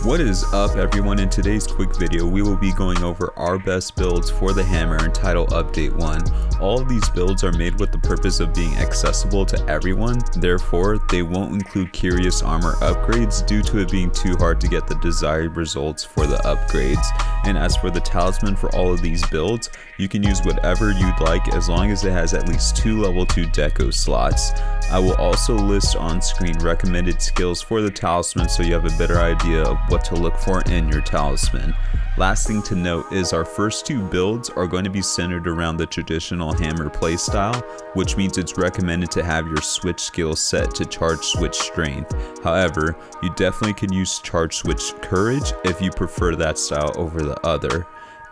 What is up everyone? In today's quick video we will be going over our best builds for the hammer in Title Update 1. All of these builds are made with the purpose of being accessible to everyone, therefore they won't include curious armor upgrades due to it being too hard to get the desired results for the upgrades. And as for the talisman for all of these builds, you can use whatever you'd like as long as it has at least 2 level 2 deco slots. I will also list on screen recommended skills for the talisman so you have a better idea of what to look for in your talisman. Last thing to note is our first two builds are going to be centered around the traditional hammer playstyle, which means it's recommended to have your switch skill set to charge switch strength. However, you definitely can use charge switch courage if you prefer that style over the other.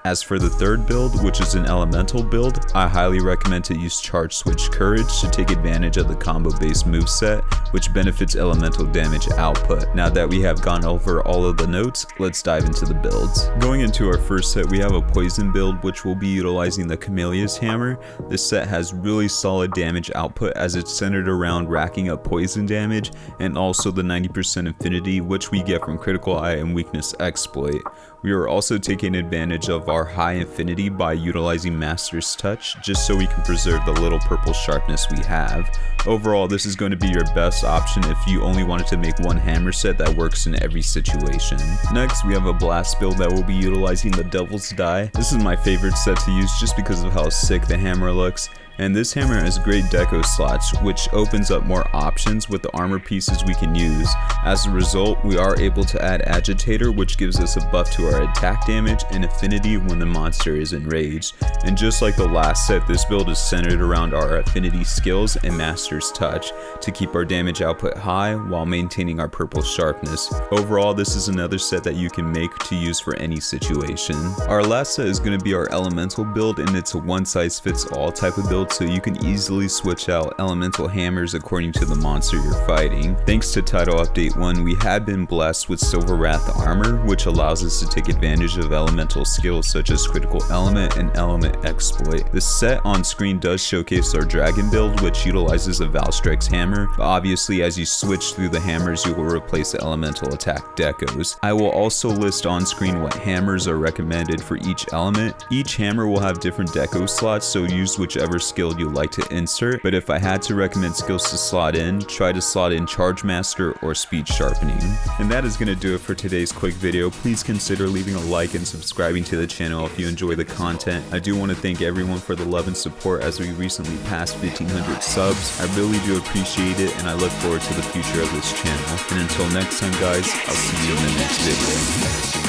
As for the third build, which is an elemental build, I highly recommend to use charge switch courage to take advantage of the combo based moveset, which benefits elemental damage output. Now that we have gone over all of the notes, let's dive into the builds. Going into our first set, we have a poison build which will be utilizing the Camellia's hammer. This set has really solid damage output as it's centered around racking up poison damage and also the 90% affinity which we get from critical eye and weakness exploit. We are also taking advantage of our high affinity by utilizing Master's Touch just so we can preserve the little purple sharpness we have. Overall, this is going to be your best option if you only wanted to make one hammer set that works in every situation. Next, we have a blast build that will be utilizing the Devil's Die. This is my favorite set to use just because of how sick the hammer looks. And this hammer has great deco slots, which opens up more options with the armor pieces we can use. As a result, we are able to add Agitator, which gives us a buff to our attack damage and affinity when the monster is enraged. And just like the last set, this build is centered around our affinity skills and Master's Touch to keep our damage output high while maintaining our purple sharpness. Overall, this is another set that you can make to use for any situation. Our last set is going to be our elemental build, and it's a one-size-fits-all type of build, so you can easily switch out elemental hammers according to the monster you're fighting. Thanks to Title Update 1, we have been blessed with Silver Wrath armor, which allows us to take advantage of elemental skills such as critical element and element exploit. The set on screen does showcase our dragon build, which utilizes a Valstrike's hammer, but obviously as you switch through the hammers you will replace the elemental attack decos. I will also list on screen what hammers are recommended for each element. Each hammer will have different deco slots, so use whichever skill you like to insert, but if I had to recommend skills to slot in, try to slot in Charge Master or Speed Sharpening. And that is going to do it for today's quick video. Please consider leaving a like and subscribing to the channel if you enjoy the content. I do want to thank everyone for the love and support as we recently passed 1,500 subs. I really do appreciate it, and I look forward to the future of this channel. And until next time guys, I'll see you in the next video.